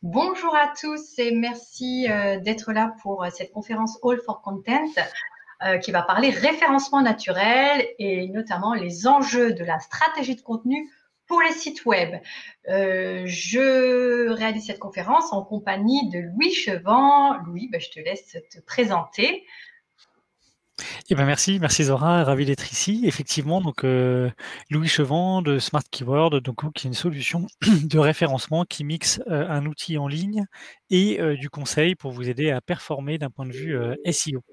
Bonjour à tous et merci d'être là pour cette conférence All for Content qui va parler référencement naturel et notamment les enjeux de la stratégie de contenu pour les sites web. Je réalise cette conférence en compagnie de Louis Chevant. Louis, je te laisse te présenter. Eh ben merci Zora, ravi d'être ici. Effectivement, donc Louis Chevant de Smart Keyword, donc qui est une solution de référencement qui mixe un outil en ligne et du conseil pour vous aider à performer d'un point de vue SEO.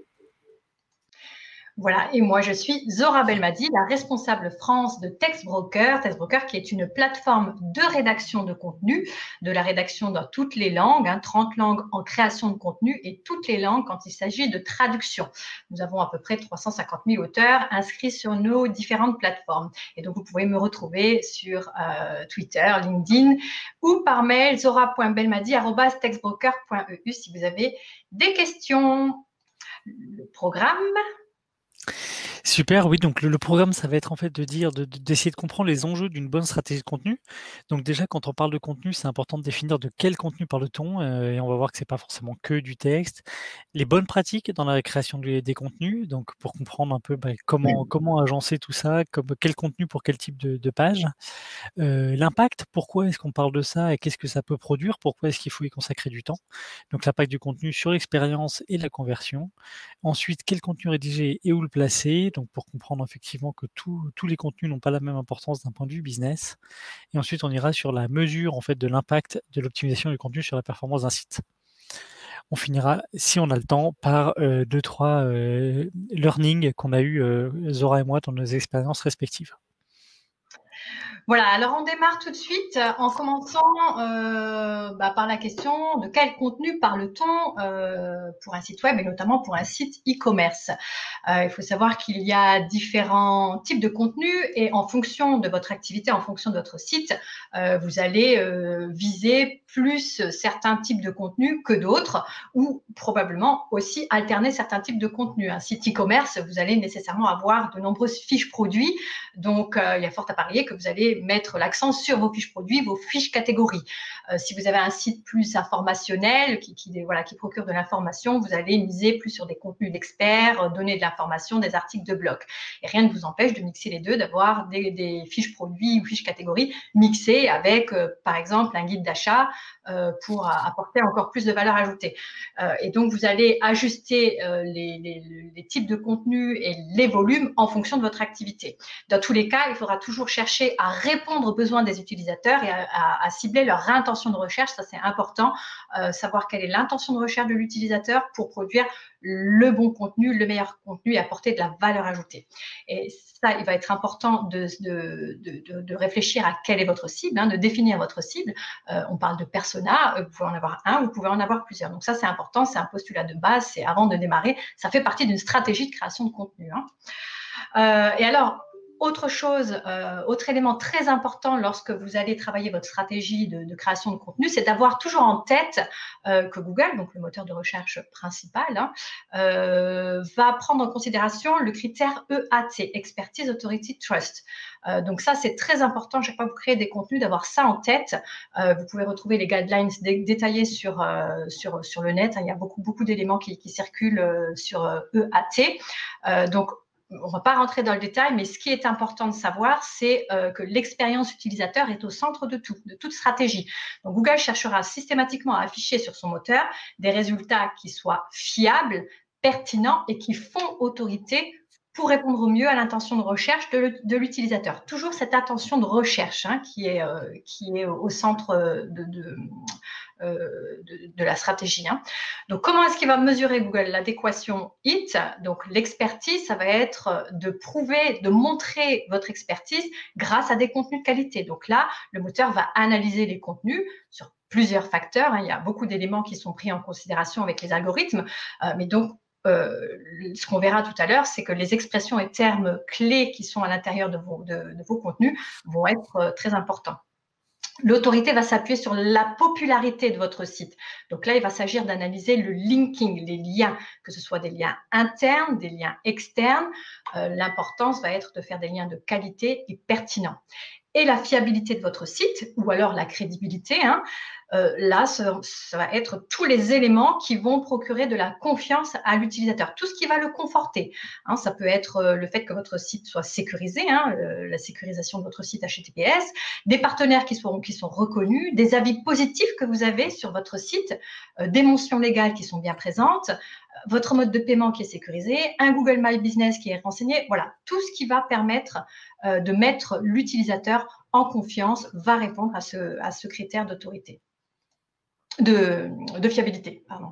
Voilà, et moi je suis Zora Belmadi, la responsable France de Textbroker. Textbroker qui est une plateforme de rédaction de contenu, de la rédaction dans toutes les langues, 30 langues en création de contenu et toutes les langues quand il s'agit de traduction. Nous avons à peu près 350 000 auteurs inscrits sur nos différentes plateformes. Et donc vous pouvez me retrouver sur Twitter, LinkedIn ou par mail zora.belmadi@textbroker.eu si vous avez des questions. Le programme. Super, oui, donc le programme, ça va être en fait d'essayer de comprendre les enjeux d'une bonne stratégie de contenu. Donc déjà, quand on parle de contenu, c'est important de définir de quel contenu parle-t-on, et on va voir que c'est pas forcément que du texte. Les bonnes pratiques dans la création des contenus, donc pour comprendre un peu comment agencer tout ça, quel contenu pour quel type de page. L'impact, pourquoi est-ce qu'on parle de ça et qu'est-ce que ça peut produire? Pourquoi est-ce qu'il faut y consacrer du temps? Donc l'impact du contenu sur l'expérience et la conversion. Ensuite, quel contenu rédiger et où le placer? Donc pour comprendre effectivement que tous les contenus n'ont pas la même importance d'un point de vue business. Et ensuite, on ira sur la mesure en fait de l'impact de l'optimisation du contenu sur la performance d'un site. On finira, si on a le temps, par 2-3 learnings qu'on a eu, Zora et moi, dans nos expériences respectives. Voilà, alors on démarre tout de suite en commençant par la question de quel contenu parle-t-on pour un site web et notamment pour un site e-commerce. Il faut savoir qu'il y a différents types de contenus et en fonction de votre activité, en fonction de votre site, vous allez viser plus certains types de contenus que d'autres ou probablement aussi alterner certains types de contenus. Un site e-commerce, vous allez nécessairement avoir de nombreuses fiches produits, donc il y a fort à parier que vous allez mettre l'accent sur vos fiches produits, vos fiches catégories. Si vous avez un site plus informationnel qui procure de l'information, vous allez miser plus sur des contenus d'experts, donner de l'information, des articles de blog. Et rien ne vous empêche de mixer les deux, d'avoir des fiches produits ou fiches catégories mixées avec, par exemple, un guide d'achat pour apporter encore plus de valeur ajoutée. Et donc, vous allez ajuster les types de contenus et les volumes en fonction de votre activité. Dans tous les cas, il faudra toujours chercher à répondre aux besoins des utilisateurs et à cibler leur intention de recherche. Ça, c'est important, savoir quelle est l'intention de recherche de l'utilisateur pour produire le bon contenu, le meilleur contenu et apporter de la valeur ajoutée. Et ça, il va être important de réfléchir à quelle est votre cible, de définir votre cible. On parle de persona, vous pouvez en avoir un, vous pouvez en avoir plusieurs. Donc ça, c'est important, c'est un postulat de base, c'est avant de démarrer, ça fait partie d'une stratégie de création de contenu. Et alors, autre élément très important lorsque vous allez travailler votre stratégie de création de contenu, c'est d'avoir toujours en tête que Google, donc le moteur de recherche principal, va prendre en considération le critère EAT, Expertise, Authority, Trust. Donc ça, c'est très important, chaque fois que vous créez des contenus, d'avoir ça en tête. Vous pouvez retrouver les guidelines détaillés sur le net. Il y a beaucoup d'éléments qui circulent sur EAT. Donc, on ne va pas rentrer dans le détail, mais ce qui est important de savoir, c'est que l'expérience utilisateur est au centre de toute stratégie. Donc, Google cherchera systématiquement à afficher sur son moteur des résultats qui soient fiables, pertinents et qui font autorité pour répondre au mieux à l'intention de recherche de l'utilisateur. Toujours cette attention de recherche qui est au centre de la stratégie. Donc, comment est-ce qu'il va mesurer Google l'adéquation HIT? Donc, l'expertise, ça va être de prouver, de montrer votre expertise grâce à des contenus de qualité. Donc là, le moteur va analyser les contenus sur plusieurs facteurs. Il y a beaucoup d'éléments qui sont pris en considération avec les algorithmes, mais donc ce qu'on verra tout à l'heure, c'est que les expressions et termes clés qui sont à l'intérieur de vos contenus vont être très importants. L'autorité va s'appuyer sur la popularité de votre site. Donc là, il va s'agir d'analyser le linking, les liens, que ce soit des liens internes, des liens externes. L'importance va être de faire des liens de qualité et pertinents. et la fiabilité de votre site, ou alors la crédibilité, hein. Là, ça va être tous les éléments qui vont procurer de la confiance à l'utilisateur, tout ce qui va le conforter. Hein, ça peut être le fait que votre site soit sécurisé, hein, la sécurisation de votre site HTTPS, des partenaires qui sont reconnus, des avis positifs que vous avez sur votre site, des mentions légales qui sont bien présentes, votre mode de paiement qui est sécurisé, un Google My Business qui est renseigné. Voilà, tout ce qui va permettre de mettre l'utilisateur en confiance va répondre à ce critère d'autorité. De fiabilité, pardon.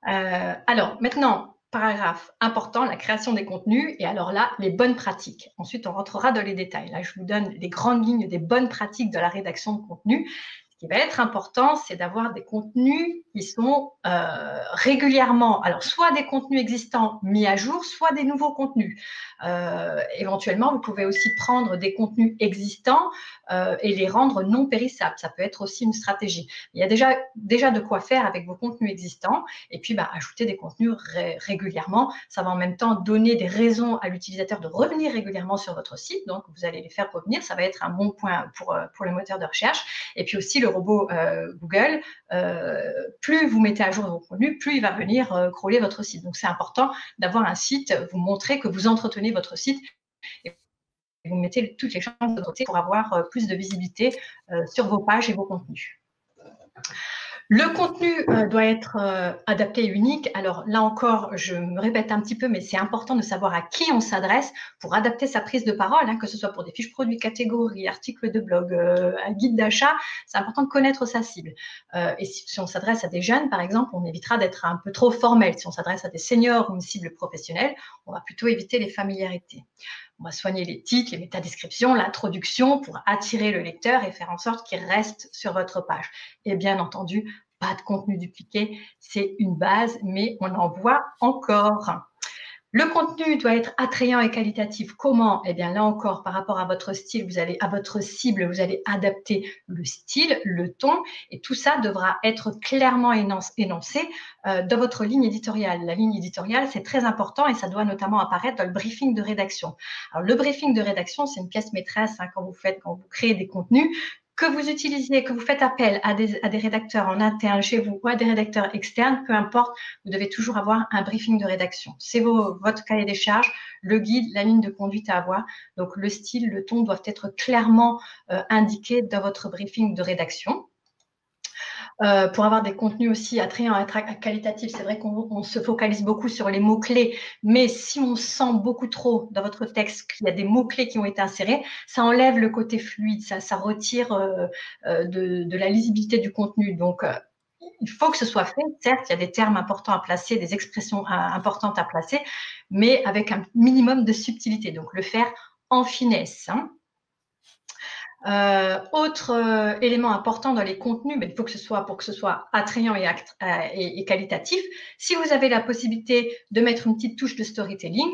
Alors, maintenant, paragraphe important, la création des contenus, et alors là, les bonnes pratiques. Ensuite, on rentrera dans les détails. Là, je vous donne les grandes lignes des bonnes pratiques de la rédaction de contenu. Ce qui va être important, c'est d'avoir des contenus qui sont régulièrement, alors soit des contenus existants mis à jour, soit des nouveaux contenus. Éventuellement, vous pouvez aussi prendre des contenus existants et les rendre non périssables. Ça peut être aussi une stratégie. Il y a déjà de quoi faire avec vos contenus existants, et puis ajouter des contenus régulièrement. Ça va en même temps donner des raisons à l'utilisateur de revenir régulièrement sur votre site, donc vous allez les faire revenir. Ça va être un bon point pour les moteurs de recherche. Et puis aussi le robot Google, plus vous mettez à jour vos contenus, plus il va venir crawler votre site. Donc c'est important d'avoir un site, vous montrer que vous entretenez votre site et vous mettez toutes les chances de côté pour avoir plus de visibilité sur vos pages et vos contenus. Le contenu doit être adapté et unique. Alors là encore, je me répète un petit peu, mais c'est important de savoir à qui on s'adresse pour adapter sa prise de parole, hein, que ce soit pour des fiches produits, catégories, articles de blog, un guide d'achat. C'est important de connaître sa cible. Et si on s'adresse à des jeunes, par exemple, on évitera d'être un peu trop formel. Si on s'adresse à des seniors ou une cible professionnelle, on va plutôt éviter les familiarités. On va soigner les titres, les métadescriptions, l'introduction pour attirer le lecteur et faire en sorte qu'il reste sur votre page. Et bien entendu, pas de contenu dupliqué, c'est une base, mais on en voit encore. Le contenu doit être attrayant et qualitatif. Comment? Eh bien, là encore, par rapport à votre style, à votre cible, vous allez adapter le style, le ton, et tout ça devra être clairement énoncé dans votre ligne éditoriale. La ligne éditoriale, c'est très important et ça doit notamment apparaître dans le briefing de rédaction. Alors, le briefing de rédaction, c'est une pièce maîtresse hein, quand vous créez des contenus. Que vous utilisez, que vous faites appel à des rédacteurs en interne chez vous ou à des rédacteurs externes, peu importe, vous devez toujours avoir un briefing de rédaction. C'est votre cahier des charges, le guide, la ligne de conduite à avoir. Donc, le style, le ton doivent être clairement indiqués dans votre briefing de rédaction. Pour avoir des contenus aussi attrayants et qualitatifs, c'est vrai qu'on se focalise beaucoup sur les mots-clés, mais si on sent beaucoup trop dans votre texte qu'il y a des mots-clés qui ont été insérés, ça enlève le côté fluide, ça retire de la lisibilité du contenu. Donc, il faut que ce soit fait. Certes, il y a des termes importants à placer, des expressions importantes à placer, mais avec un minimum de subtilité. Donc, le faire en finesse. Hein. Autre élément important dans les contenus, mais il faut que ce soit pour que ce soit attrayant et qualitatif. Si vous avez la possibilité de mettre une petite touche de storytelling,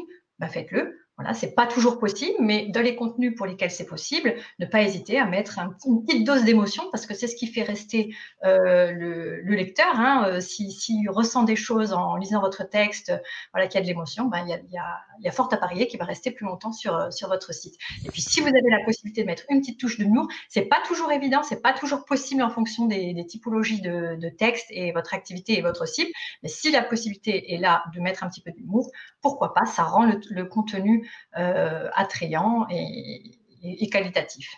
faites-le. Voilà, c'est pas toujours possible, mais dans les contenus pour lesquels c'est possible, ne pas hésiter à mettre une petite dose d'émotion parce que c'est ce qui fait rester le lecteur. Hein, s'il ressent des choses en lisant votre texte, voilà, qu'il y a de l'émotion, il y a fort à parier qu'il va rester plus longtemps sur votre site. Et puis, si vous avez la possibilité de mettre une petite touche d'humour, c'est pas toujours évident, c'est pas toujours possible en fonction des typologies de texte et votre activité et votre cible. Mais si la possibilité est là de mettre un petit peu d'humour, pourquoi pas, ça rend le contenu attrayant et qualitatif.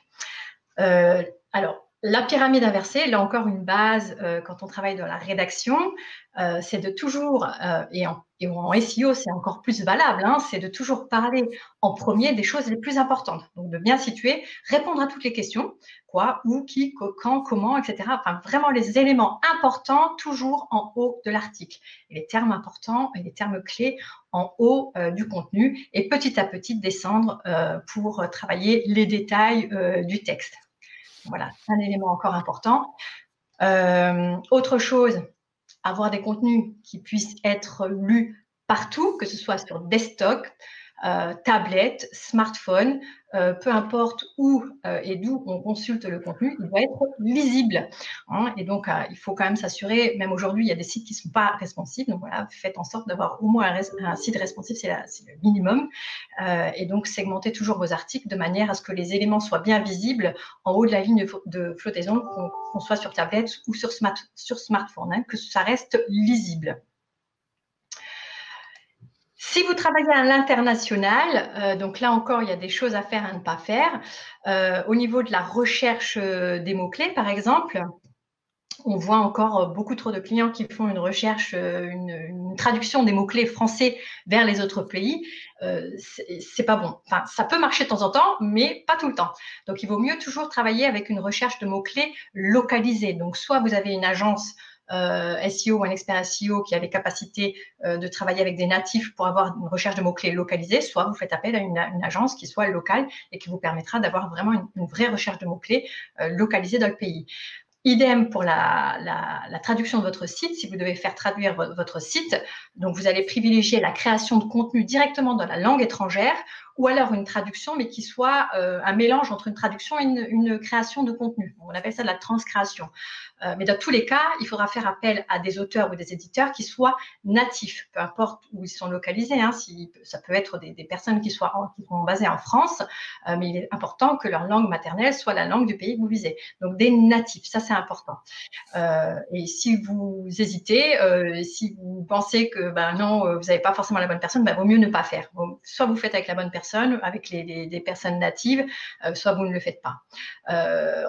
Alors, la pyramide inversée, là encore une base quand on travaille dans la rédaction, c'est de toujours, et en SEO c'est encore plus valable, hein, c'est de toujours parler en premier des choses les plus importantes. Donc de bien situer, répondre à toutes les questions, quoi, où, qui, quand, comment, etc. Enfin vraiment les éléments importants toujours en haut de l'article. Et les termes importants et les termes clés en haut du contenu et petit à petit descendre pour travailler les détails du texte. Voilà, un élément encore important. Autre chose, avoir des contenus qui puissent être lus partout, que ce soit sur desktop, tablette, smartphone, peu importe où et d'où on consulte le contenu, il doit être lisible. Hein, et donc, il faut quand même s'assurer, même aujourd'hui, il y a des sites qui ne sont pas responsives, donc voilà, faites en sorte d'avoir au moins un site responsive, c'est le minimum. Et donc, segmentez toujours vos articles de manière à ce que les éléments soient bien visibles en haut de la ligne de flottaison, qu'on soit sur tablette ou sur smartphone, hein, que ça reste lisible. Si vous travaillez à l'international, donc là encore, il y a des choses à faire, à ne pas faire. Au niveau de la recherche des mots-clés, par exemple, on voit encore beaucoup trop de clients qui font une recherche, une traduction des mots-clés français vers les autres pays. C'est pas bon. Enfin, ça peut marcher de temps en temps, mais pas tout le temps. Donc, il vaut mieux toujours travailler avec une recherche de mots-clés localisée. Donc, soit vous avez une agence SEO ou un expert SEO qui a les capacités de travailler avec des natifs pour avoir une recherche de mots-clés localisée, soit vous faites appel à une agence qui soit locale et qui vous permettra d'avoir vraiment une vraie recherche de mots-clés localisée dans le pays. Idem pour la traduction de votre site. Si vous devez faire traduire votre site, donc vous allez privilégier la création de contenu directement dans la langue étrangère ou alors une traduction, mais qui soit un mélange entre une traduction et une création de contenu. On appelle ça de la transcréation. Mais dans tous les cas, il faudra faire appel à des auteurs ou des éditeurs qui soient natifs, peu importe où ils sont localisés. Hein, ça peut être des personnes qui sont basées en France, mais il est important que leur langue maternelle soit la langue du pays que vous visez. Donc des natifs, ça c'est important. Et si vous hésitez, si vous pensez que non, vous n'avez pas forcément la bonne personne, vaut mieux ne pas faire. Soit vous faites avec la bonne personne, avec des personnes natives, soit vous ne le faites pas.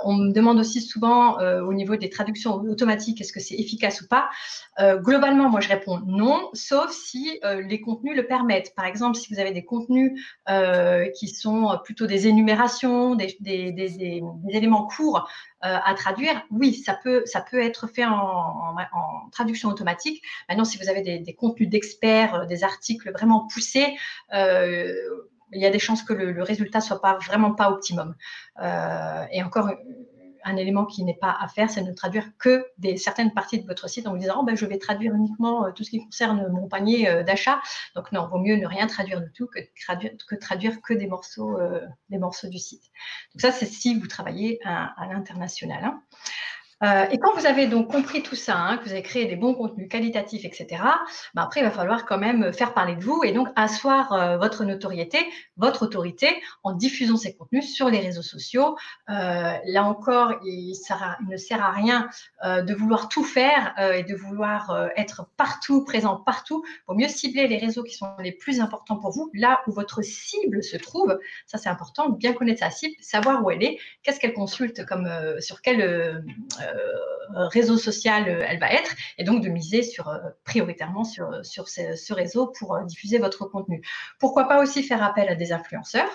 On me demande aussi souvent au niveau des traductions automatiques, est-ce que c'est efficace ou pas? Globalement, moi je réponds non, sauf si les contenus le permettent. Par exemple, si vous avez des contenus qui sont plutôt des énumérations, des éléments courts à traduire, oui, ça peut être fait en traduction automatique. Maintenant, si vous avez des contenus d'experts, des articles vraiment poussés, il y a des chances que le résultat soit vraiment pas optimum. Et encore, un élément qui n'est pas à faire, c'est de ne traduire que certaines parties de votre site en vous disant je vais traduire uniquement tout ce qui concerne mon panier d'achat. Donc non, vaut mieux ne rien traduire du tout que traduire que des morceaux du site. Donc ça, c'est si vous travaillez à l'international. Hein. Et quand vous avez donc compris tout ça, hein, que vous avez créé des bons contenus qualitatifs, etc., après, il va falloir quand même faire parler de vous et donc asseoir votre notoriété, votre autorité en diffusant ces contenus sur les réseaux sociaux. Là encore, il ne sert à rien de vouloir tout faire et de vouloir être partout, présent partout. Il vaut mieux cibler les réseaux qui sont les plus importants pour vous, là où votre cible se trouve. Ça, c'est important, bien connaître sa cible, savoir où elle est, qu'est-ce qu'elle consulte, sur quel réseau social elle va être, et donc de miser prioritairement sur ce réseau pour diffuser votre contenu. Pourquoi pas aussi faire appel à des influenceurs,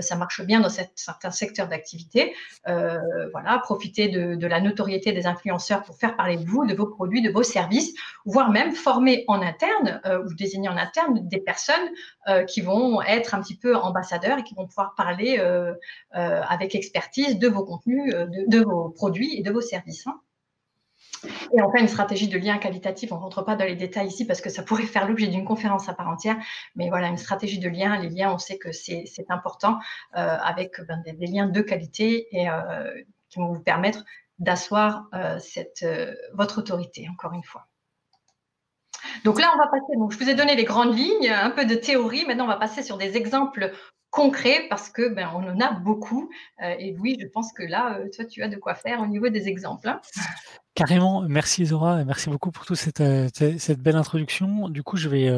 ça marche bien dans certains secteurs d'activité. Voilà, profiter de la notoriété des influenceurs pour faire parler de vous, de vos produits, de vos services, voire même former en interne ou désigner en interne des personnes qui vont être un petit peu ambassadeurs et qui vont pouvoir parler avec expertise de vos contenus, de vos produits et de vos services. Hein. Et enfin, une stratégie de lien qualitatif, on ne rentre pas dans les détails ici parce que ça pourrait faire l'objet d'une conférence à part entière, mais voilà, une stratégie de lien, les liens, on sait que c'est important avec des liens de qualité et qui vont vous permettre d'asseoir votre autorité, encore une fois. Donc là, on va passer, je vous ai donné les grandes lignes, un peu de théorie, maintenant on va passer sur des exemples concret parce que on en a beaucoup et oui, je pense que là, toi, tu as de quoi faire au niveau des exemples. Hein. Carrément, merci Zora, et merci beaucoup pour toute cette belle introduction. Du coup, je vais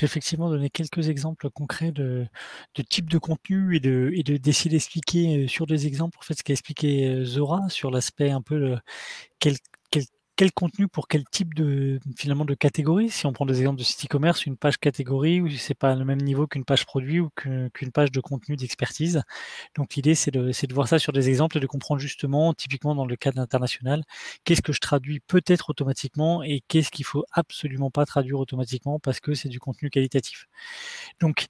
effectivement donner quelques exemples concrets de type de contenu et d'essayer d'expliquer sur des exemples en fait ce qu'a expliqué Zora sur l'aspect un peu quel contenu pour quel type finalement de catégorie. Si on prend des exemples de site e-commerce, une page catégorie, ou c'est pas le même niveau qu'une page produit ou qu'une page de contenu d'expertise. Donc l'idée, c'est de voir ça sur des exemples et de comprendre justement, typiquement dans le cadre international, qu'est-ce que je traduis peut-être automatiquement et qu'est-ce qu'il faut absolument pas traduire automatiquement parce que c'est du contenu qualitatif. Donc,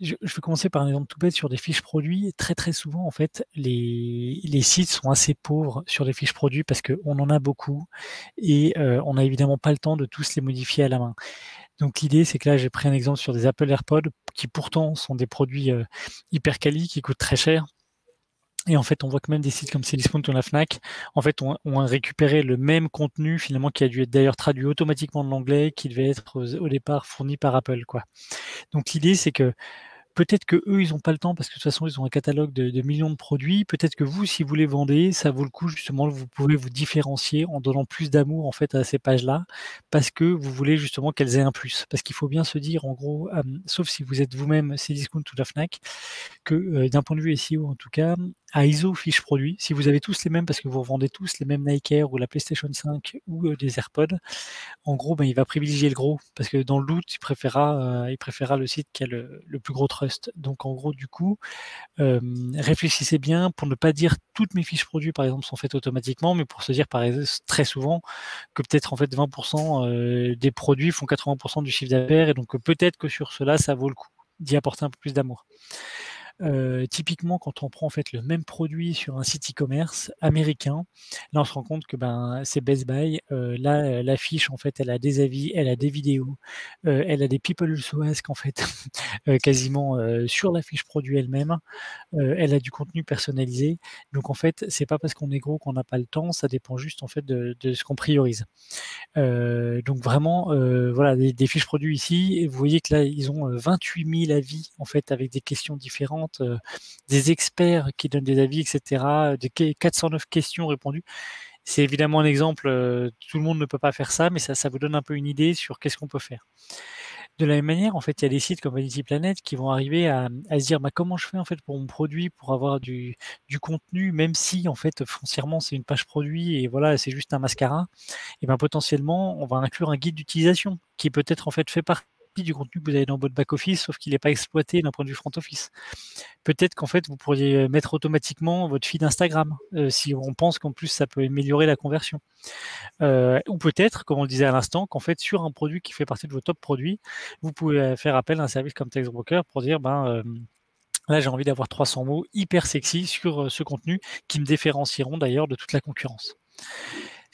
je vais commencer par un exemple tout bête sur des fiches produits. Très très souvent, en fait, les sites sont assez pauvres sur les fiches produits parce qu'on en a beaucoup et on n'a évidemment pas le temps de tous les modifier à la main. Donc l'idée, c'est que là, j'ai pris un exemple sur des Apple AirPods qui pourtant sont des produits hyper quali, qui coûtent très cher. Et en fait, on voit que même des sites comme Cdiscount ou la Fnac, en fait, ont récupéré le même contenu finalement qui a dû être d'ailleurs traduit automatiquement de l'anglais, qui devait être au départ fourni par Apple, quoi. Donc l'idée, c'est que peut-être qu'eux, ils n'ont pas le temps parce que de toute façon, ils ont un catalogue de millions de produits. Peut-être que vous, si vous les vendez, ça vaut le coup justement, vous pouvez vous différencier en donnant plus d'amour en fait à ces pages-là, parce que vous voulez justement qu'elles aient un plus. Parce qu'il faut bien se dire en gros, sauf si vous êtes vous-même Cdiscount ou la Fnac, que d'un point de vue SEO en tout cas, à ISO fiche produit, si vous avez tous les mêmes parce que vous revendez tous les mêmes Nike Air ou la PlayStation 5 ou des AirPods, en gros, ben, il va privilégier le gros parce que dans le doute, il préférera le site qui a le plus gros trust. Donc en gros, du coup, réfléchissez bien pour ne pas dire toutes mes fiches produits, par exemple, sont faites automatiquement, mais pour se dire par exemple très souvent que peut-être en fait 20% des produits font 80% du chiffre d'affaires et donc peut-être que sur cela, ça vaut le coup d'y apporter un peu plus d'amour. Typiquement, quand on prend en fait le même produit sur un site e-commerce américain, là on se rend compte que c'est Best Buy. Là, la fiche en fait, elle a des avis, elle a des vidéos, elle a des people also ask en fait, quasiment sur la fiche produit elle-même. Elle a du contenu personnalisé. Donc en fait, c'est pas parce qu'on est gros qu'on n'a pas le temps, ça dépend juste en fait de ce qu'on priorise. Donc vraiment, voilà, des fiches produits ici, et vous voyez que là, ils ont 28 000 avis en fait avec des questions différentes, des experts qui donnent des avis, etc. 409 questions répondues. C'est évidemment un exemple, tout le monde ne peut pas faire ça, mais ça vous donne un peu une idée sur qu'est-ce qu'on peut faire. De la même manière, en fait, il y a des sites comme Vanity Planet qui vont arriver à se dire comment je fais en fait pour mon produit, pour avoir du contenu, même si en fait foncièrement c'est une page produit et voilà, c'est juste un mascara. Et ben potentiellement, on va inclure un guide d'utilisation qui peut-être en fait fait partie du contenu que vous avez dans votre back office, sauf qu'il n'est pas exploité d'un point de vue front office. Peut-être qu'en fait vous pourriez mettre automatiquement votre feed Instagram, si on pense qu'en plus ça peut améliorer la conversion. Ou peut-être, comme on le disait à l'instant, qu'en fait sur un produit qui fait partie de vos top produits, vous pouvez faire appel à un service comme Textbroker pour dire là j'ai envie d'avoir 300 mots hyper sexy sur ce contenu qui me différencieront d'ailleurs de toute la concurrence.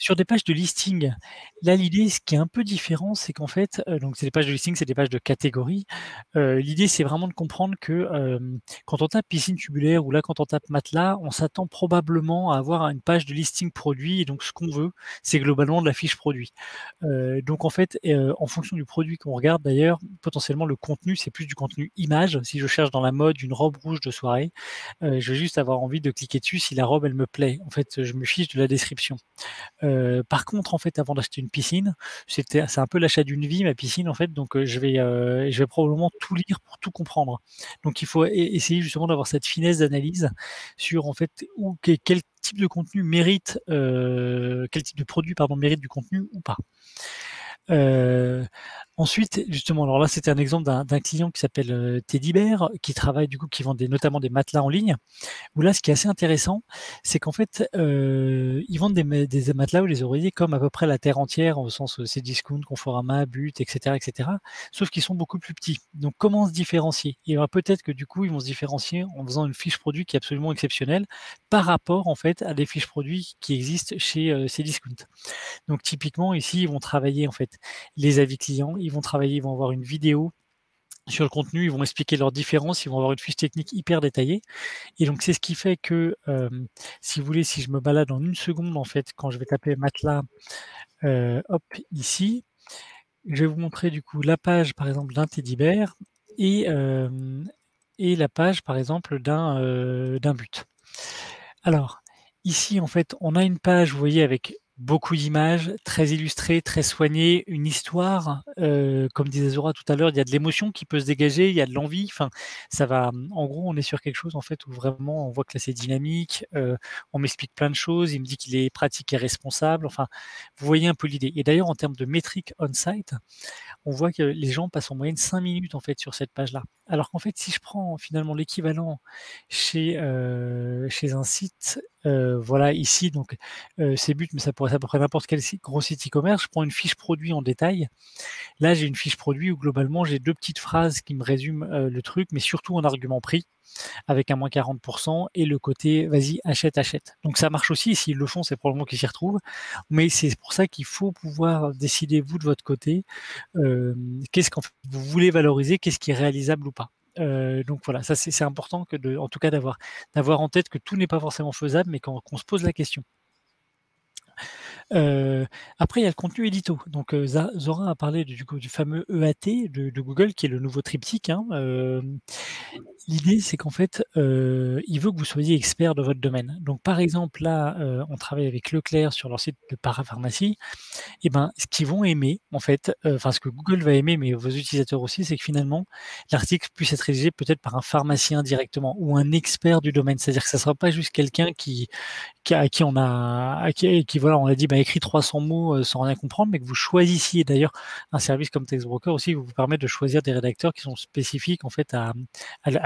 Sur des pages de listing, là l'idée, ce qui est un peu différent, c'est qu'en fait, donc c'est des pages de listing, c'est des pages de catégorie. L'idée, c'est vraiment de comprendre que quand on tape piscine tubulaire ou là quand on tape matelas, on s'attend probablement à avoir une page de listing produit et donc ce qu'on veut, c'est globalement de la fiche produit. Donc en fait, en fonction du produit qu'on regarde d'ailleurs, potentiellement le contenu, c'est plus du contenu image. Si je cherche dans la mode une robe rouge de soirée, je vais juste avoir envie de cliquer dessus si la robe elle me plaît. En fait, je me fiche de la description. Par contre, en fait, avant d'acheter une piscine, c'est un peu l'achat d'une vie, ma piscine, en fait, donc je vais probablement tout lire pour tout comprendre. Donc il faut essayer justement d'avoir cette finesse d'analyse sur, en fait, quel type de contenu mérite, quel type de produit, pardon, mérite du contenu ou pas. Ensuite, justement, alors là, c'était un exemple d'un client qui s'appelle Teddy Bear, qui travaille du coup, qui vend notamment des matelas en ligne. Où là, ce qui est assez intéressant, c'est qu'en fait, ils vendent des matelas ou des oreillers comme à peu près la terre entière, au sens Cdiscount, Conforama, But, etc., etc. Sauf qu'ils sont beaucoup plus petits. Donc, comment se différencier? Et ben, peut-être que du coup, ils vont se différencier en faisant une fiche produit qui est absolument exceptionnelle par rapport en fait à des fiches produits qui existent chez Cdiscount. Donc, typiquement ici, ils vont travailler en fait les avis clients, ils vont avoir une vidéo sur le contenu, ils vont expliquer leurs différences, ils vont avoir une fiche technique hyper détaillée. Et donc, c'est ce qui fait que, si vous voulez, si je me balade en 1 seconde, en fait, quand je vais taper matelas, hop, ici, je vais vous montrer du coup la page, par exemple, d'un Teddy Bear et la page, par exemple, d'un But. Alors, ici, en fait, on a une page, vous voyez, avec beaucoup d'images, très illustrées, très soignées, une histoire, comme disait Zora tout à l'heure, il y a de l'émotion qui peut se dégager, il y a de l'envie, enfin, ça va en gros, on est sur quelque chose, en fait, où vraiment on voit que là, c'est dynamique, on m'explique plein de choses, il me dit qu'il est pratique et responsable, enfin, vous voyez un peu l'idée. Et d'ailleurs, en termes de métriques on-site, on voit que les gens passent en moyenne 5 minutes, en fait, sur cette page-là. Alors qu'en fait, si je prends finalement l'équivalent chez un site, voilà ici donc, c'est but, mais ça pourrait être à peu près n'importe quel gros site e-commerce. Je prends une fiche produit en détail. Là, j'ai une fiche produit où globalement j'ai 2 petites phrases qui me résument, le truc, mais surtout en argument prix avec un moins 40 et le côté: «Vas-y, achète, achète». Donc ça marche aussi, s'ils le font, c'est probablement qu'ils s'y retrouvent, mais c'est pour ça qu'il faut pouvoir décider, vous, de votre côté, qu'est-ce qu'en fait vous voulez valoriser, qu'est-ce qui est réalisable ou pas. Donc voilà, ça c'est important que en tout cas d'avoir en tête que tout n'est pas forcément faisable, mais qu'on se pose la question. Heu, Après il y a le contenu édito. Donc Zora a parlé du fameux EAT de Google qui est le nouveau triptyque, hein. L'idée, c'est qu'en fait, il veut que vous soyez expert de votre domaine. Donc par exemple, là, on travaille avec Leclerc sur leur site de parapharmacie. Et ben, ce qu'ils vont aimer, en fait, enfin ce que Google va aimer, mais vos utilisateurs aussi, c'est que finalement, l'article puisse être rédigé peut-être par un pharmacien directement ou un expert du domaine. C'est-à-dire que ça ne sera pas juste quelqu'un à qui on a à qui voilà, on a dit: «Bah, écris 300 mots, sans rien comprendre», mais que vous choisissiez. D'ailleurs, un service comme Textbroker aussi vous permet de choisir des rédacteurs qui sont spécifiques en fait à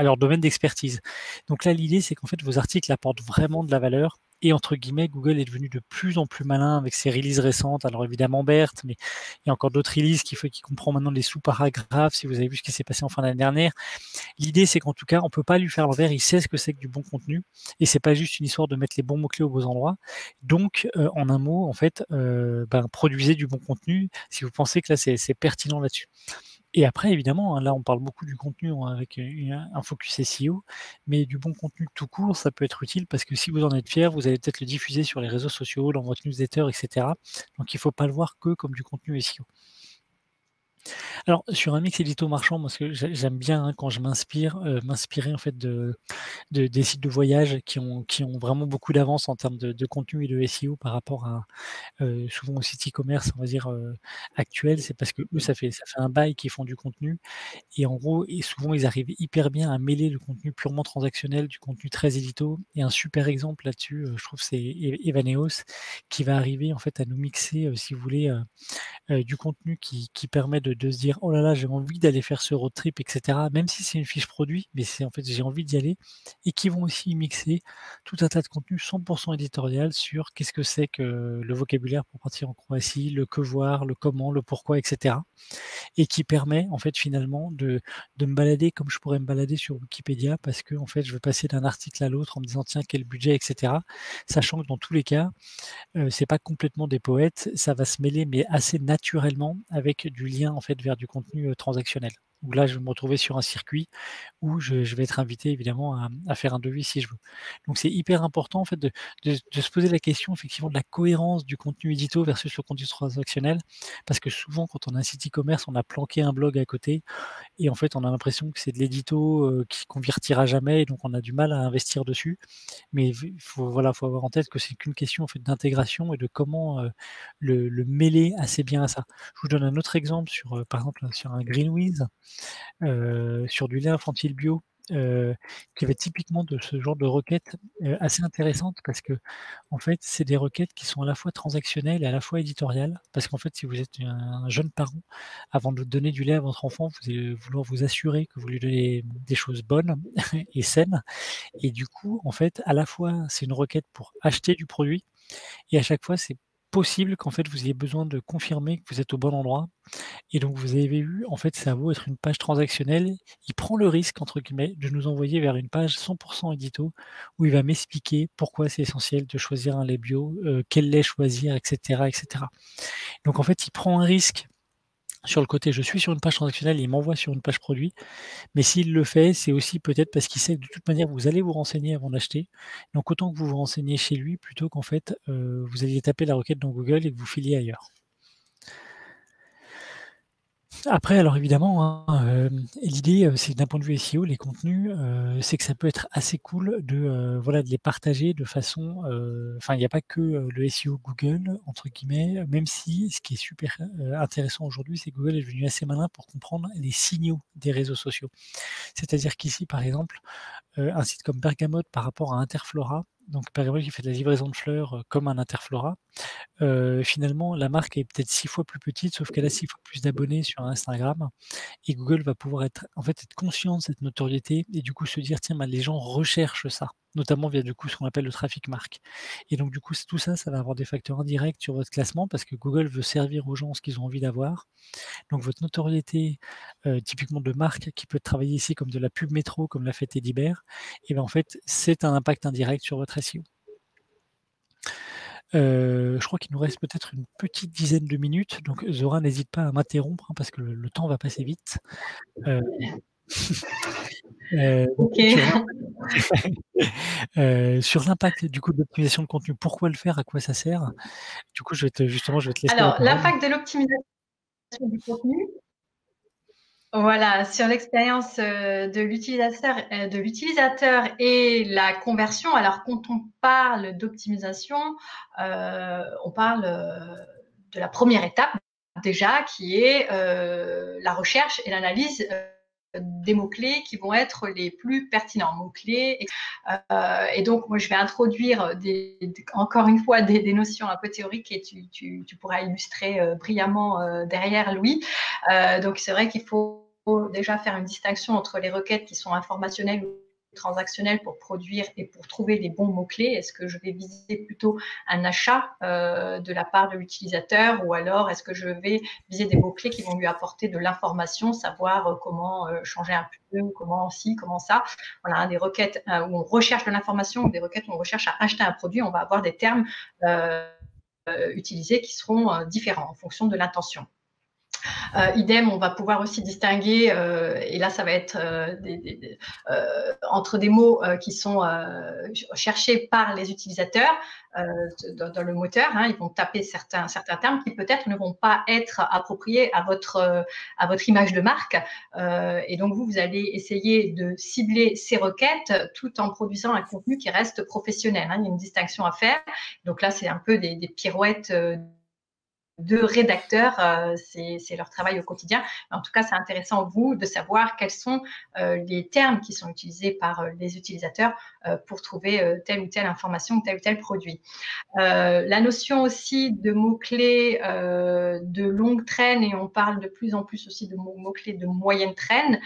leur domaine d'expertise. Donc là, l'idée, c'est qu'en fait, vos articles apportent vraiment de la valeur et entre guillemets, Google est devenu de plus en plus malin avec ses releases récentes. Alors évidemment BERT, mais il y a encore d'autres releases qui comprend maintenant les sous-paragraphes, si vous avez vu ce qui s'est passé en fin d'année dernière. L'idée, c'est qu'en tout cas, on peut pas lui faire l'envers, il sait ce que c'est que du bon contenu et c'est pas juste une histoire de mettre les bons mots-clés aux beaux endroits. Donc, en un mot, en fait, ben, produisez du bon contenu si vous pensez que là, c'est pertinent là-dessus. Et après, évidemment, hein, là, on parle beaucoup du contenu avec un focus SEO, mais du bon contenu tout court, ça peut être utile parce que si vous en êtes fier, vous allez peut-être le diffuser sur les réseaux sociaux, dans votre newsletter, et cetera. Donc il ne faut pas le voir que comme du contenu SEO. Alors sur un mix édito marchand, moi ce que j'aime bien, hein, quand je m'inspire, m'inspirer en fait des sites de voyage qui ont vraiment beaucoup d'avance en termes de contenu et de SEO par rapport à, souvent aux sites e-commerce, on va dire, actuels. C'est parce qu'eux, ça fait un bail qu'ils font du contenu et en gros et souvent ils arrivent hyper bien à mêler le contenu purement transactionnel, du contenu très édito et un super exemple là-dessus, je trouve c'est Evaneos qui va arriver en fait à nous mixer, si vous voulez, du contenu qui permet de se dire: «Oh là là, j'ai envie d'aller faire ce road trip» et cetera, même si c'est une fiche produit, mais c'est en fait, j'ai envie d'y aller et qui vont aussi mixer tout un tas de contenus 100 éditorial sur qu'est-ce que c'est que le vocabulaire pour partir en Croatie, le que voir, le comment, le pourquoi et cetera et qui permet en fait finalement de me balader comme je pourrais me balader sur Wikipédia parce que en fait, je vais passer d'un article à l'autre en me disant: «Tiens, quel budget?» et cetera. Sachant que dans tous les cas, c'est pas complètement des poètes, ça va se mêler, mais assez naturellement avec du lien en fait vers du contenu, transactionnel. Où là, je vais me retrouver sur un circuit où je vais être invité évidemment à faire un devis si je veux. Donc c'est hyper important en fait de se poser la question effectivement de la cohérence du contenu édito versus le contenu transactionnel. Parce que souvent quand on a un site e-commerce, on a planqué un blog à côté et en fait on a l'impression que c'est de l'édito, qui convertira jamais et donc on a du mal à investir dessus. Mais il faut voilà, faut avoir en tête que c'est qu'une question en fait d'intégration et de comment, le mêler assez bien à ça. Je vous donne un autre exemple sur, par exemple, sur un Greenwiz, sur du lait infantile bio, heu, qui va être typiquement de ce genre de requêtes, assez intéressantes parce qu'en fait, c'est des requêtes qui sont à la fois transactionnelles et à la fois éditoriales. Parce qu'en fait, si vous êtes un jeune parent, avant de donner du lait à votre enfant, vous allez vouloir vous assurer que vous lui donnez des choses bonnes et saines et du coup, en fait, à la fois, c'est une requête pour acheter du produit et à chaque fois, c'est possible qu'en fait, vous ayez besoin de confirmer que vous êtes au bon endroit et donc vous avez vu, en fait, ça a beau être une page transactionnelle, il prend le risque, entre guillemets, de nous envoyer vers une page 100 édito où il va m'expliquer pourquoi c'est essentiel de choisir un lait bio, quel lait choisir et cetera et cetera. Donc en fait, il prend un risque sur le côté, je suis sur une page transactionnelle, il m'envoie sur une page produit mais s'il le fait, c'est aussi peut-être parce qu'il sait que de toute manière, vous allez vous renseigner avant d'acheter. Donc autant que vous vous renseignez chez lui plutôt qu'en fait, vous alliez taper la requête dans Google et que vous filiez ailleurs. Après, alors évidemment, hein, l'idée, c'est que d'un point de vue SEO, les contenus, c'est que ça peut être assez cool voilà, de les partager de façon, enfin, il n'y a pas que, le SEO Google, entre guillemets, même si ce qui est super, intéressant aujourd'hui, c'est que Google est devenu assez malin pour comprendre les signaux des réseaux sociaux. C'est-à-dire qu'ici, par exemple, un site comme Bergamote par rapport à Interflora, donc Bergamote qui fait de la livraison de fleurs, comme un Interflora. finalement, la marque est peut-être 6 fois plus petite, sauf qu'elle a 6 fois plus d'abonnés sur Instagram et Google va pouvoir être conscient de cette notoriété et du coup se dire: «Tiens, bah, les gens recherchent ça», notamment via du coup ce qu'on appelle le trafic marque et donc du coup, tout ça, ça va avoir des facteurs indirects sur votre classement parce que Google veut servir aux gens ce qu'ils ont envie d'avoir. Donc votre notoriété, typiquement de marque qui peut travailler ici comme de la pub métro, comme l'a fait Teddybear et ben, en fait, c'est un impact indirect sur votre SEO. Je crois qu'il nous reste peut-être une petite dizaine de minutes, donc Zora, n'hésite pas à m'interrompre, hein, parce que le temps va passer vite. Heu, donc Ok. sur l'impact du coup de l'optimisation de contenu, pourquoi le faire? À quoi ça sert? Du coup, je vais te laisser la Alors, parole. l'impact de l'optimisation du contenu, voilà, sur l'expérience de l'utilisateur et la conversion. Alors, quand on parle d'optimisation, on parle de la première étape déjà, qui est la recherche et l'analyse des mots-clés qui vont être les plus pertinents, mots-clés. Et donc, moi, je vais introduire encore une fois des notions un peu théoriques et tu pourras illustrer brillamment derrière Louis. Donc, c'est vrai qu'il faut déjà faire une distinction entre les requêtes qui sont informationnelles ou transactionnelles pour produire et pour trouver les bons mots-clés. Est-ce que je vais viser plutôt un achat de la part de l'utilisateur ou alors est-ce que je vais viser des mots-clés qui vont lui apporter de l'information, savoir comment changer un peu, comment ci, comment ça. Voilà, hein, des requêtes où on recherche de l'information ou des requêtes où on recherche à acheter un produit, on va avoir des termes utilisés qui seront différents en fonction de l'intention. Idem, on va pouvoir aussi distinguer, et là ça va être entre des mots qui sont cherchés par les utilisateurs dans le moteur, hein, ils vont taper certains termes qui peut-être ne vont pas être appropriés à votre image de marque, et donc vous allez essayer de cibler ces requêtes tout en produisant un contenu qui reste professionnel, hein, il y a une distinction à faire. Donc là c'est un peu des pirouettes de rédacteurs, c'est leur travail au quotidien. En tout cas, c'est intéressant, vous, de savoir quels sont les termes qui sont utilisés par les utilisateurs pour trouver telle ou telle information, tel ou tel produit. La notion aussi de mots-clés de longue traîne, et on parle de plus en plus aussi de mots-clés de moyenne traîne.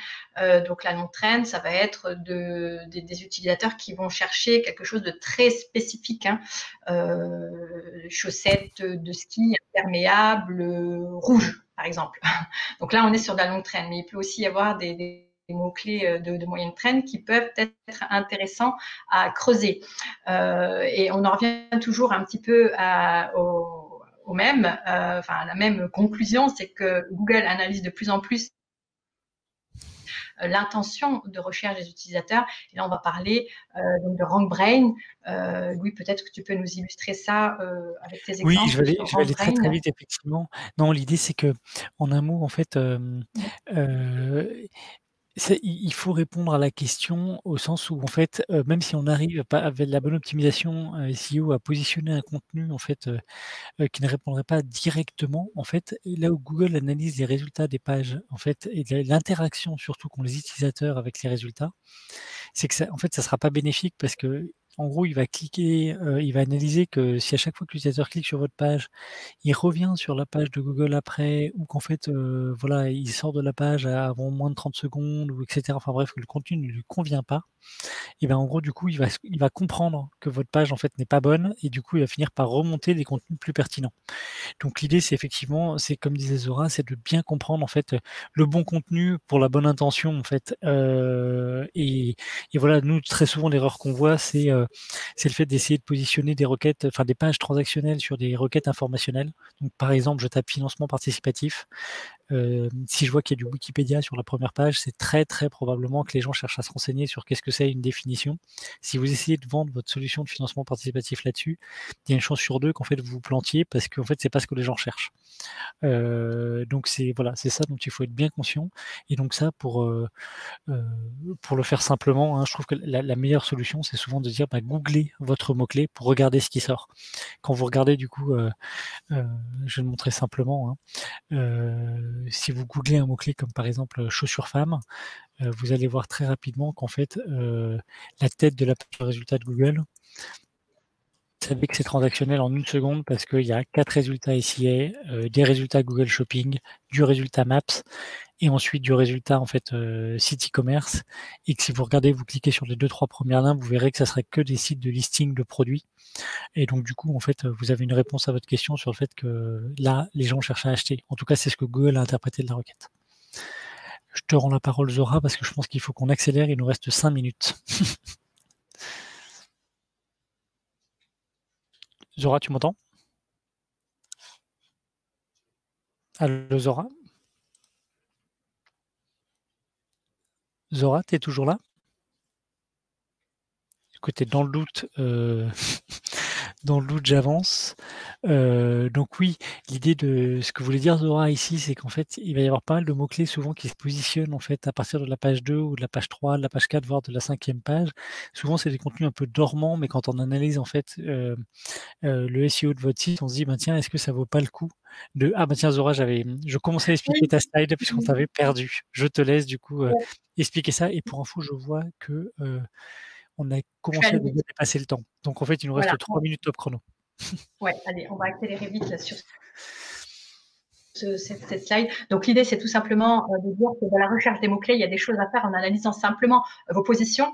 Donc la longue traîne, ça va être des utilisateurs qui vont chercher quelque chose de très spécifique, hein, chaussettes de ski imperméables rouges, par exemple. Donc là, on est sur de la longue traîne, mais il peut aussi y avoir des mots-clés de moyenne traîne qui peuvent être intéressants à creuser. Et on en revient toujours un petit peu au même, à la même conclusion, c'est que Google analyse de plus en plus l'intention de recherche des utilisateurs. Et là, on va parler donc de RankBrain. Louis, peut-être que tu peux nous illustrer ça avec tes Oui, exemples sur je vais aller très, très RankBrain. vite effectivement. Non, l'idée c'est qu'en un mot, en fait, il faut répondre à la question au sens où en fait, même si on arrive pas avec la bonne optimisation, SEO à positionner un contenu en fait, qui ne répondrait pas directement, en fait, là où Google analyse les résultats des pages en fait et de l'interaction surtout qu'ont les utilisateurs avec les résultats, c'est que ça en fait, ça sera pas bénéfique parce qu'en gros, il va cliquer, il va analyser que si à chaque fois que l'utilisateur clique sur votre page, il revient sur la page de Google après ou qu'en fait, voilà, il sort de la page avant moins de 30 secondes ou et cetera. Enfin bref, que le contenu ne lui convient pas et ben, en gros, du coup, il va comprendre que votre page, en fait, n'est pas bonne et du coup, il va finir par remonter des contenus plus pertinents. Donc l'idée, c'est effectivement, c'est comme disait Zora, c'est de bien comprendre, en fait, le bon contenu pour la bonne intention, en fait, et voilà, nous, très souvent, l'erreur qu'on voit, c'est le fait d'essayer de positionner des requêtes, enfin, des pages transactionnelles sur des requêtes informationnelles. Donc par exemple, je tape financement participatif. Si je vois qu'il y a du Wikipédia sur la première page, c'est très, très probablement que les gens cherchent à se renseigner sur qu'est-ce que c'est une définition. Si vous essayez de vendre votre solution de financement participatif là-dessus, il y a une chance sur 2 qu'en fait vous vous plantiez parce qu'en fait c'est pas ce que les gens cherchent. Donc c'est voilà, c'est ça dont il faut être bien conscient et donc ça pour le faire simplement, hein, je trouve que la meilleure solution, c'est souvent de dire, bah, googlez votre mot-clé pour regarder ce qui sort. Quand vous regardez du coup, je vais le montrer simplement, hein. Si vous googlez un mot-clé comme par exemple, chaussures femmes, vous allez voir très rapidement qu'en fait, la tête de la page de résultats de Google savez que c'est transactionnel en 1 seconde parce qu'il y a 4 résultats SIA, des résultats Google Shopping, du résultat Maps et ensuite du résultat en fait site e-commerce. Et que si vous regardez, vous cliquez sur les 2-3 premières liens, vous verrez que ça serait que des sites de listing de produits. Et donc du coup, en fait, vous avez une réponse à votre question sur le fait que là, les gens cherchent à acheter. En tout cas, c'est ce que Google a interprété de la requête. Je te rends la parole, Zora, parce que je pense qu'il faut qu'on accélère. Il nous reste 5 minutes. Zora, tu m'entends? Allô, Zora? Zora, tu es toujours là? Écoutez, dans le doute, dans le doute, j'avance. Donc oui, l'idée de ce que voulait dire Zora ici, c'est qu'en fait, il va y avoir pas mal de mots-clés souvent qui se positionnent en fait à partir de la page 2 ou de la page 3, de la page 4, voire de la 5e page. Souvent, c'est des contenus un peu dormants, mais quand on analyse en fait le SEO de votre site, on se dit, ben tiens, est-ce que ça vaut pas le coup de... Ah ben tiens, Zora, je commençais à expliquer ta slide puisqu'on t'avait perdu. Je te laisse du coup expliquer ça. Et pour info, je vois que on a Je vais commencé aller à vite. dépasser le temps. Donc en fait, il nous Voilà. reste 3 minutes top chrono. Ouais, allez, on va accélérer vite là, sur cette slide. Donc l'idée, c'est tout simplement de dire que dans la recherche des mots-clés, il y a des choses à faire en analysant simplement vos positions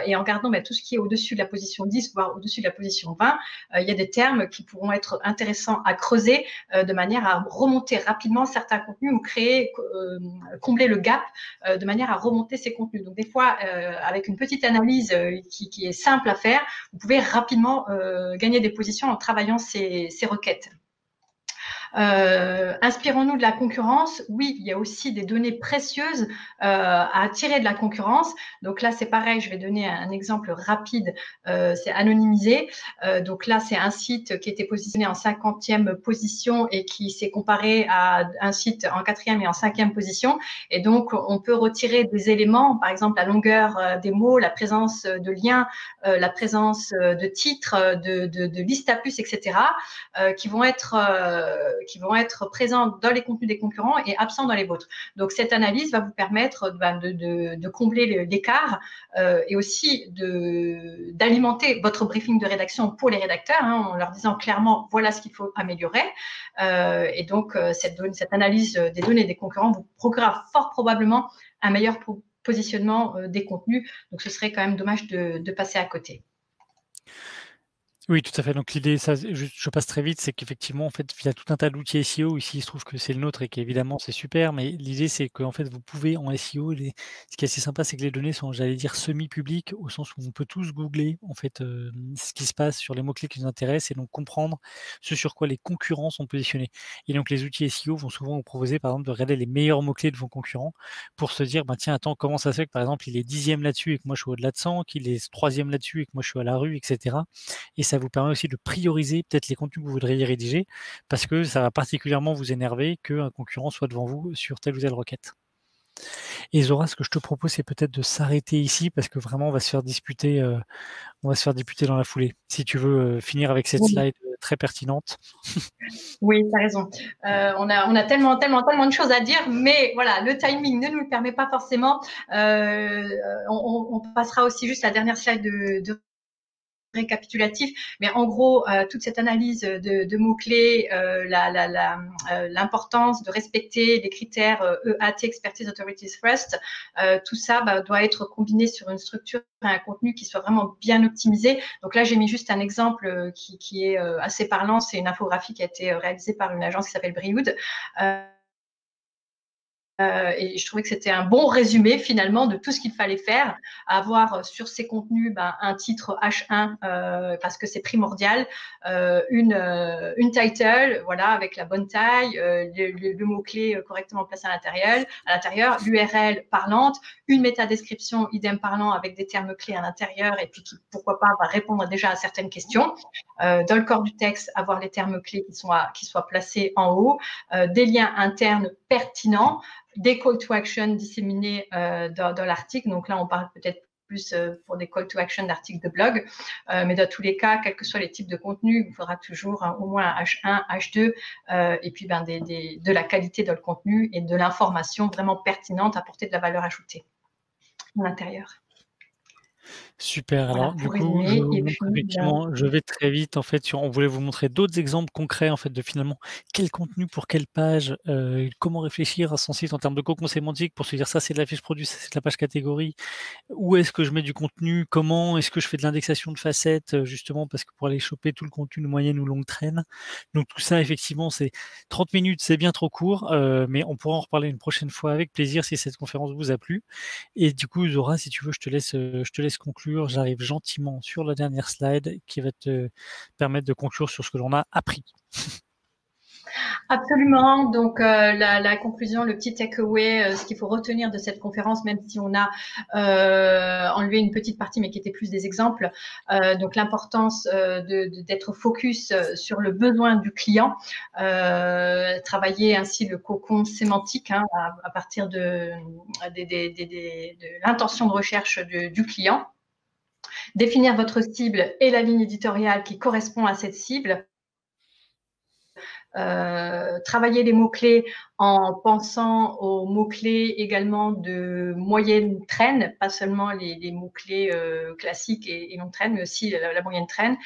et en gardant tout ce qui est au-dessus de la position 10, voire au-dessus de la position 20. Il y a des termes qui pourront être intéressants à creuser de manière à remonter rapidement certains contenus ou créer, combler le gap de manière à remonter ces contenus. Donc des fois, avec une petite analyse qui est simple à faire, vous pouvez rapidement gagner des positions en travaillant ces requêtes. Inspirons-nous de la concurrence. Oui, il y a aussi des données précieuses à tirer de la concurrence. Donc là, c'est pareil, je vais donner un exemple rapide, c'est anonymisé. Donc là, c'est un site qui était positionné en 50e position et qui s'est comparé à un site en 4e et en 5e position. Et donc, on peut retirer des éléments, par exemple la longueur des mots, la présence de liens, la présence de titres, de listes à puces, etc., qui vont être présents dans les contenus des concurrents et absents dans les vôtres. Donc, cette analyse va vous permettre de combler l'écart et aussi d'alimenter votre briefing de rédaction pour les rédacteurs en leur disant clairement voilà ce qu'il faut améliorer. Et donc, cette analyse des données des concurrents vous procurera fort probablement un meilleur positionnement des contenus. Donc, ce serait quand même dommage de passer à côté. Oui, tout à fait. Donc l'idée, ça, je passe très vite, c'est qu'effectivement, en fait, il y a tout un tas d'outils SEO. Ici, il se trouve que c'est le nôtre et qu'évidemment, c'est super. Mais l'idée, c'est qu'en fait, vous pouvez en SEO, ce qui est assez sympa, c'est que les données sont, j'allais dire, semi-publiques, au sens où on peut tous googler en fait ce qui se passe sur les mots-clés qui nous intéressent et donc comprendre ce sur quoi les concurrents sont positionnés. Et donc les outils SEO vont souvent vous proposer, par exemple, de regarder les meilleurs mots-clés de vos concurrents pour se dire, bah, tiens, attends, comment ça se fait que, par exemple, il est 10e là-dessus et que moi, je suis au-delà de 100, qu'il est 3e là-dessus et que moi, je suis à la rue, etc. Et ça vous permet aussi de prioriser peut-être les contenus que vous voudriez rédiger parce que ça va particulièrement vous énerver qu'un concurrent soit devant vous sur telle ou telle requête. Et Zora, ce que je te propose, c'est peut-être de s'arrêter ici parce que vraiment, on va se faire disputer dans la foulée. Si tu veux finir avec cette slide très pertinente. Oui, tu as raison. On a tellement de choses à dire, mais voilà, le timing ne nous le permet pas forcément. On passera aussi juste la dernière slide de récapitulatif, mais en gros, toute cette analyse de mots-clés, l'importance de respecter les critères EAT, Expertise Authorities First, tout ça doit être combiné sur une structure et un contenu qui soit vraiment bien optimisé. Donc là, j'ai mis juste un exemple qui est assez parlant. C'est une infographie qui a été réalisée par une agence qui s'appelle Brioude. Et je trouvais que c'était un bon résumé finalement de tout ce qu'il fallait faire, avoir sur ces contenus un titre H1 parce que c'est primordial, une title, voilà, avec la bonne taille, le mot-clé correctement placé à l'intérieur, l'URL parlante, une métadescription idem parlant avec des termes clés à l'intérieur et puis qui, pourquoi pas, va répondre déjà à certaines questions. Dans le corps du texte, avoir les termes clés qui soient placés en haut, des liens internes pertinents, des call to action disséminés dans l'article. Donc là, on parle peut-être plus pour des call to action d'articles de blog. Mais dans tous les cas, quels que soient les types de contenus, il faudra toujours au moins un H1, H2, et puis de la qualité dans le contenu et de l'information vraiment pertinente, apporter de la valeur ajoutée à l'intérieur. Super. Voilà, Alors, du pour coup, je résumer. vous Et montre puis, effectivement, je vais très vite en fait on voulait vous montrer d'autres exemples concrets en fait de finalement quel contenu pour quelle page, comment réfléchir à son site en termes de cocon sémantique pour se dire ça c'est de la fiche produit, ça c'est de la page catégorie. Où est-ce que je mets du contenu? Comment est-ce que je fais de l'indexation de facettes, justement parce que pour aller choper tout le contenu de moyenne ou longue traîne. Donc tout ça effectivement c'est 30 minutes, c'est bien trop court, mais on pourra en reparler une prochaine fois avec plaisir si cette conférence vous a plu. Et du coup, Zora, si tu veux, je te laisse conclure. J'arrive gentiment sur la dernière slide qui va te permettre de conclure sur ce que l'on a appris. Absolument. Donc la conclusion, le petit takeaway, ce qu'il faut retenir de cette conférence, même si on a enlevé une petite partie, mais qui était plus des exemples. Donc l'importance d'être focus sur le besoin du client, travailler ainsi le cocon sémantique à partir de l'intention de recherche du client, définir votre cible et la ligne éditoriale qui correspond à cette cible. Travailler les mots-clés en pensant aux mots-clés également de moyenne traîne, pas seulement les mots-clés classiques et longue traîne, mais aussi la moyenne traîne.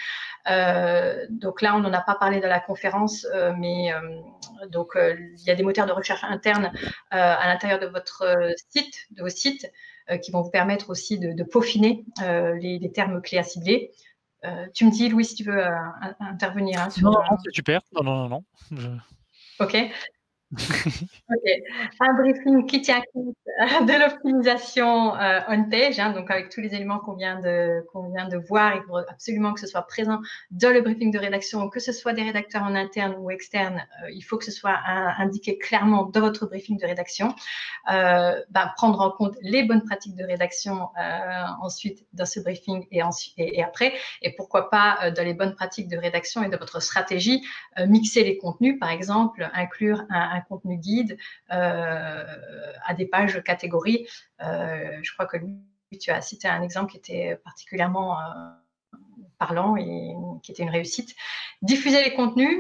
Donc là, on n'en a pas parlé dans la conférence, mais donc il y a des moteurs de recherche internes à l'intérieur de votre site, de vos sites, qui vont vous permettre aussi de peaufiner les termes clés à cibler. Tu me dis, Louis, si tu veux intervenir sur... Non, c'est super. Non. OK. OK. Un briefing qui tient compte de l'optimisation on-page, donc avec tous les éléments qu'on vient de voir. Il faut absolument que ce soit présent dans le briefing de rédaction, que ce soit des rédacteurs en interne ou externe. Il faut que ce soit indiqué clairement dans votre briefing de rédaction. Prendre en compte les bonnes pratiques de rédaction ensuite dans ce briefing et après. Et pourquoi pas dans les bonnes pratiques de rédaction et de votre stratégie, mixer les contenus, par exemple, inclure un contenu guide à des pages catégories. Je crois que tu as cité un exemple qui était particulièrement parlant et qui était une réussite. Diffuser les contenus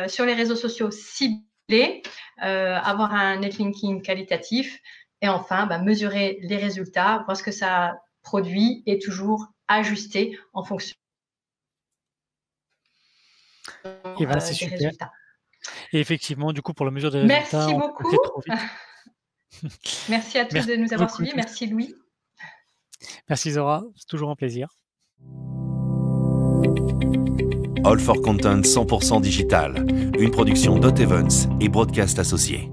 sur les réseaux sociaux ciblés, avoir un netlinking qualitatif et enfin mesurer les résultats, voir ce que ça produit et toujours ajuster en fonction Et ben, c'est des super. résultats. Et effectivement, du coup, pour la mesure des résultats, Merci on beaucoup. peut trop vite. Merci à tous de nous avoir suivis. Merci Louis. Merci Zora, c'est toujours un plaisir. All for Content 100% digital, une production Dot Events et Broadcast Associés.